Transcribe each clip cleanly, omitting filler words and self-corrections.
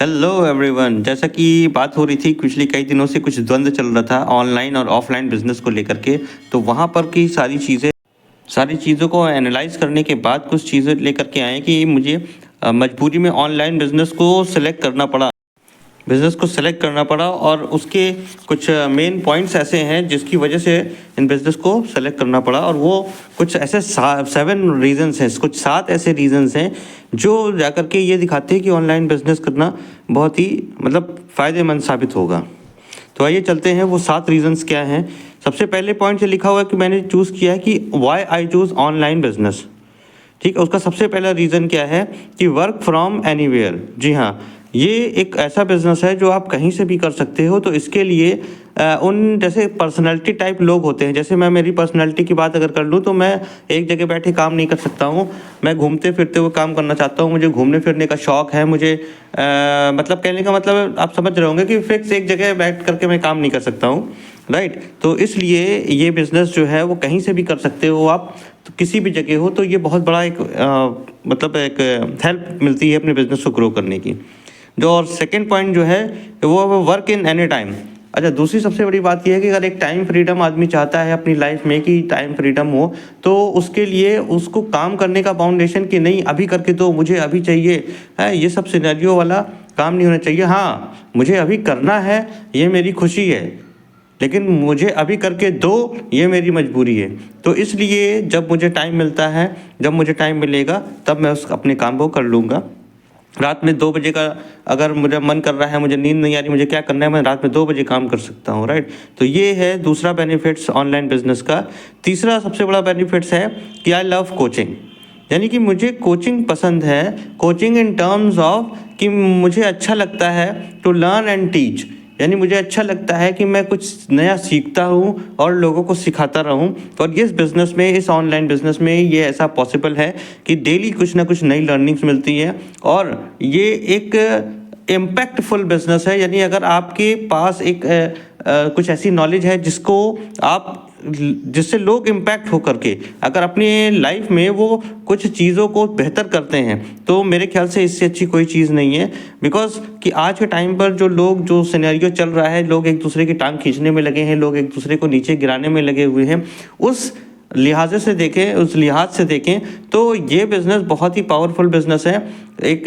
Hello everyone. जैसा कि बात हो रही थी पिछले कई दिनों से, कुछ द्वंद्व चल रहा था ऑनलाइन और ऑफलाइन बिजनेस को लेकर के। तो वहाँ पर की सारी चीज़ों को एनालाइज करने के बाद कुछ चीज़ें लेकर के आए कि मुझे मजबूरी में ऑनलाइन बिज़नेस को सेलेक्ट करना पड़ा और उसके कुछ मेन पॉइंट्स ऐसे हैं जिसकी वजह से इन बिज़नेस को सेलेक्ट करना पड़ा। और वो कुछ ऐसे 7 रीज़न्स हैं, कुछ 7 ऐसे रीज़न्स हैं जो जाकर के ये दिखाते हैं कि ऑनलाइन बिज़नेस करना बहुत ही फ़ायदेमंद साबित होगा। तो आइए चलते हैं वो 7 रीज़न्स क्या हैं। सबसे पहले पॉइंट से लिखा हुआ है कि मैंने चूज़ किया है कि why I choose online business. ठीक है, उसका सबसे पहला रीज़न क्या है कि वर्क फ्रॉम एनीवेयर। जी हाँ, ये एक ऐसा बिज़नेस है जो आप कहीं से भी कर सकते हो। तो इसके लिए उन जैसे पर्सनालिटी टाइप लोग होते हैं, जैसे मैं मेरी पर्सनालिटी की बात अगर कर लूँ तो मैं एक जगह बैठे काम नहीं कर सकता हूँ। मैं घूमते फिरते हुए काम करना चाहता हूँ। मुझे घूमने फिरने का शौक़ है। मुझे कहने का मतलब आप समझ रहे होंगे कि फिक्स एक जगह बैठ करके मैं काम नहीं कर सकता हूँ, राइट। तो इसलिए ये बिज़नेस जो है वो कहीं से भी कर सकते हो आप, तो किसी भी जगह हो। तो ये बहुत बड़ा एक हेल्प मिलती है अपने बिज़नेस को ग्रो करने की। जो और सेकंड पॉइंट जो है वो वर्क इन एनी टाइम। अच्छा, दूसरी सबसे बड़ी बात यह है कि अगर एक टाइम फ्रीडम आदमी चाहता है अपनी लाइफ में कि टाइम फ्रीडम हो, तो उसके लिए उसको काम करने का फाउंडेशन कि नहीं अभी करके दो, मुझे अभी चाहिए है, ये सब सिनेरियो वाला काम नहीं होना चाहिए। हाँ, मुझे अभी करना है, ये मेरी खुशी है, लेकिन मुझे अभी करके दो, ये मेरी मजबूरी है। तो इसलिए जब मुझे टाइम मिलता है, जब मुझे टाइम मिलेगा तब मैं उस अपने काम को कर लूँगा। रात में 2 बजे का अगर मुझे मन कर रहा है, मुझे नींद नहीं आ रही, मुझे क्या करना है, मैं रात में 2 बजे काम कर सकता हूँ, राइट। तो ये है दूसरा बेनिफिट्स ऑनलाइन बिजनेस का। तीसरा सबसे बड़ा बेनिफिट्स है कि आई लव कोचिंग, यानी कि मुझे कोचिंग पसंद है। कोचिंग इन टर्म्स ऑफ कि मुझे अच्छा लगता है टू लर्न एंड टीच, यानी मुझे अच्छा लगता है कि मैं कुछ नया सीखता हूँ और लोगों को सिखाता रहूँ। और इस बिज़नेस में, इस ऑनलाइन बिज़नेस में ये ऐसा पॉसिबल है कि डेली कुछ ना कुछ नई लर्निंग्स मिलती है। और ये एक इम्पैक्टफुल बिज़नेस है, यानी अगर आपके पास कुछ ऐसी नॉलेज है जिससे लोग इम्पैक्ट हो करके अगर अपनी लाइफ में वो कुछ चीज़ों को बेहतर करते हैं, तो मेरे ख्याल से इससे अच्छी कोई चीज़ नहीं है। बिकॉज कि आज के टाइम पर जो सिनेरियो चल रहा है, लोग एक दूसरे की टांग खींचने में लगे हैं, लोग एक दूसरे को नीचे गिराने में लगे हुए हैं। उस लिहाज से देखें तो ये बिज़नेस बहुत ही पावरफुल बिज़नेस है, एक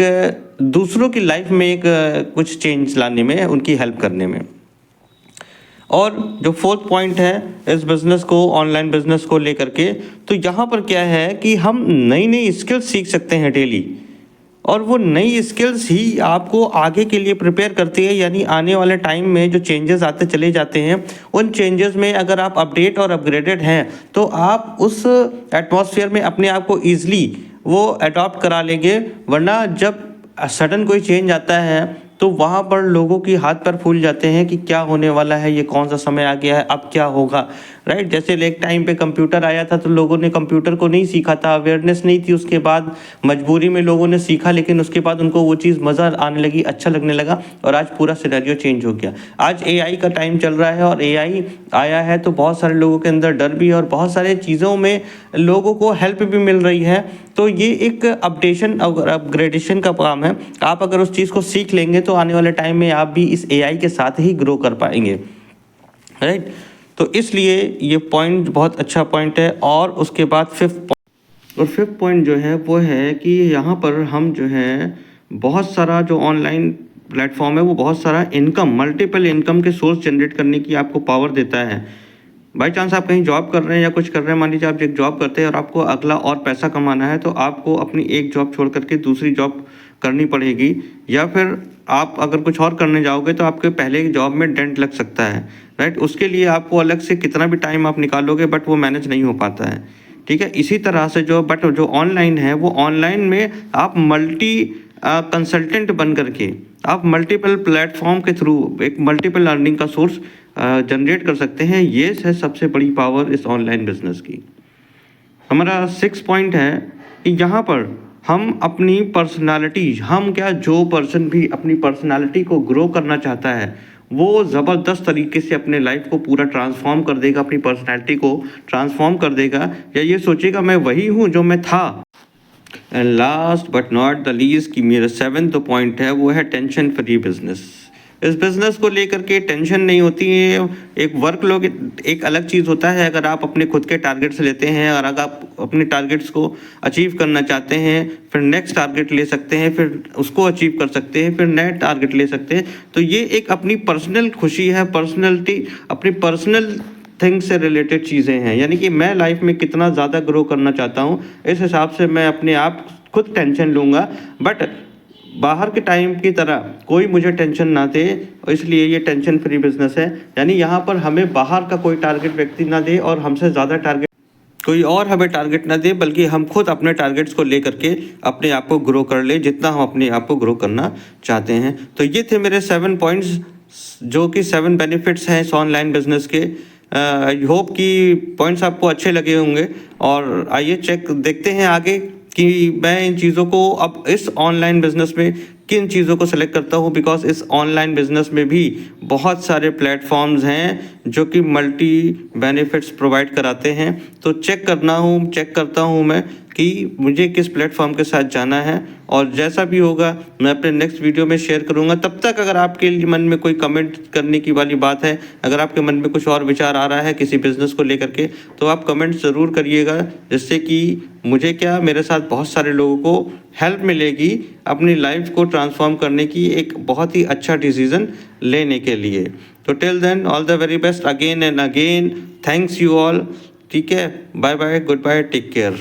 दूसरों की लाइफ में कुछ चेंज लाने में, उनकी हेल्प करने में। और जो फोर्थ पॉइंट है इस बिज़नेस को, ऑनलाइन बिज़नेस को लेकर के, तो यहाँ पर क्या है कि हम नई नई स्किल्स सीख सकते हैं डेली, और वो नई स्किल्स ही आपको आगे के लिए प्रिपेयर करती है। यानी आने वाले टाइम में जो चेंजेस आते चले जाते हैं, उन चेंजेस में अगर आप अपडेट और अपग्रेडेड हैं तो आप उस एटमॉस्फेयर में अपने आप को ईजिली वो अडॉप्ट करा लेंगे। वरना जब सडन कोई चेंज आता है तो वहाँ पर लोगों की हाथ पैर फूल जाते हैं कि क्या होने वाला है, ये कौन सा समय आ गया है, अब क्या होगा, राइट। जैसे एक टाइम पे कंप्यूटर आया था तो लोगों ने कंप्यूटर को नहीं सीखा था, अवेयरनेस नहीं थी, उसके बाद मजबूरी में लोगों ने सीखा, लेकिन उसके बाद उनको वो चीज़ मज़ा आने लगी, अच्छा लगने लगा, और आज पूरा सिनेरियो चेंज हो गया। आज एआई का टाइम चल रहा है और एआई आया है तो बहुत सारे लोगों के अंदर डर भी है और बहुत सारे चीज़ों में लोगों को हेल्प भी मिल रही है। तो ये एक अपडेशन और अपग्रेडेशन का काम है। आप अगर उस चीज़ को सीख लेंगे तो आने वाले टाइम में आप भी इस एआई के साथ ही ग्रो कर पाएंगे, राइट। तो इसलिए ये पॉइंट बहुत अच्छा पॉइंट है। और उसके बाद फिफ्थ पॉइंट जो है वो है कि यहाँ पर हम जो है बहुत सारा जो ऑनलाइन प्लेटफॉर्म है वो बहुत सारा मल्टीपल इनकम के सोर्स जनरेट करने की आपको पावर देता है। बाई चांस आप कहीं जॉब कर रहे हैं या कुछ कर रहे हैं, मान लीजिए आप एक जॉब करते हैं और आपको अगला और पैसा कमाना है, तो आपको अपनी एक जॉब छोड़ करके दूसरी जॉब करनी पड़ेगी, या फिर आप अगर कुछ और करने जाओगे तो आपके पहले की जॉब में डेंट लग सकता है, राइट। उसके लिए आपको अलग से कितना भी टाइम आप निकालोगे बट वो मैनेज नहीं हो पाता है, ठीक है। इसी तरह से जो ऑनलाइन है, वो ऑनलाइन में आप मल्टी कंसल्टेंट बन करके आप मल्टीपल प्लेटफॉर्म के थ्रू एक मल्टीपल अर्निंग का सोर्स जनरेट कर सकते हैं। ये है सबसे बड़ी पावर इस ऑनलाइन बिजनेस की। हमारा 6 पॉइंट है कि यहाँ पर हम अपनी पर्सनालिटी, जो पर्सन भी अपनी पर्सनालिटी को ग्रो करना चाहता है वो ज़बरदस्त तरीके से अपने लाइफ को पूरा ट्रांसफॉर्म कर देगा, अपनी पर्सनालिटी को ट्रांसफॉर्म कर देगा, या ये सोचेगा मैं वही हूँ जो मैं था। And last but not the least कि मेरा 7th पॉइंट है वो है टेंशन फ्री बिजनेस। इस बिजनेस को लेकर के टेंशन नहीं होती है। एक वर्कलोड एक अलग चीज़ होता है। अगर आप अपने खुद के टारगेट्स लेते हैं और अगर आप अपने टारगेट्स को अचीव करना चाहते हैं, फिर नेक्स्ट टारगेट ले सकते हैं, फिर उसको अचीव कर सकते हैं, फिर नए टारगेट ले सकते हैं। तो ये एक अपनी पर्सनल खुशी है, पर्सनैलिटी, अपनी पर्सनल थिंग्स से रिलेटेड चीज़ें हैं। यानी कि मैं लाइफ में कितना ज़्यादा ग्रो करना चाहता हूँ, इस हिसाब से मैं अपने आप खुद टेंशन लूँगा। बट बाहर के टाइम की तरह कोई मुझे टेंशन ना दे, इसलिए ये टेंशन फ्री बिजनेस है। यानी यहाँ पर हमें बाहर का कोई टारगेट व्यक्ति ना दे और हमसे ज़्यादा टारगेट कोई और हमें टारगेट ना दे, बल्कि हम खुद अपने टारगेट्स को लेकर के अपने आप को ग्रो कर ले जितना हम अपने आप को ग्रो करना चाहते हैं। तो ये थे मेरे 7 पॉइंट्स, जो कि 7 बेनिफिट्स हैं इस ऑनलाइन बिजनेस के। आई होप कि पॉइंट्स आपको अच्छे लगे होंगे। और आइए देखते हैं आगे कि मैं इन चीज़ों को अब इस ऑनलाइन बिजनेस में किन चीज़ों को सिलेक्ट करता हूँ। बिकॉज इस ऑनलाइन बिजनेस में भी बहुत सारे प्लेटफॉर्म्स हैं जो कि मल्टी बेनिफिट्स प्रोवाइड कराते हैं। तो चेक करता हूँ मैं कि मुझे किस प्लेटफॉर्म के साथ जाना है, और जैसा भी होगा मैं अपने नेक्स्ट वीडियो में शेयर करूँगा। तब तक अगर आपके मन में कोई कमेंट करने की वाली बात है, अगर आपके मन में कुछ और विचार आ रहा है किसी बिज़नेस को लेकर के, तो आप कमेंट ज़रूर करिएगा, जिससे कि मुझे क्या, मेरे साथ बहुत सारे लोगों को हेल्प मिलेगी अपनी लाइफ को ट्रांसफॉर्म करने की, एक बहुत ही अच्छा डिसीज़न लेने के लिए। तो till then all the very best again and again. Thanks you all. ठीक है, bye bye, goodbye, take care.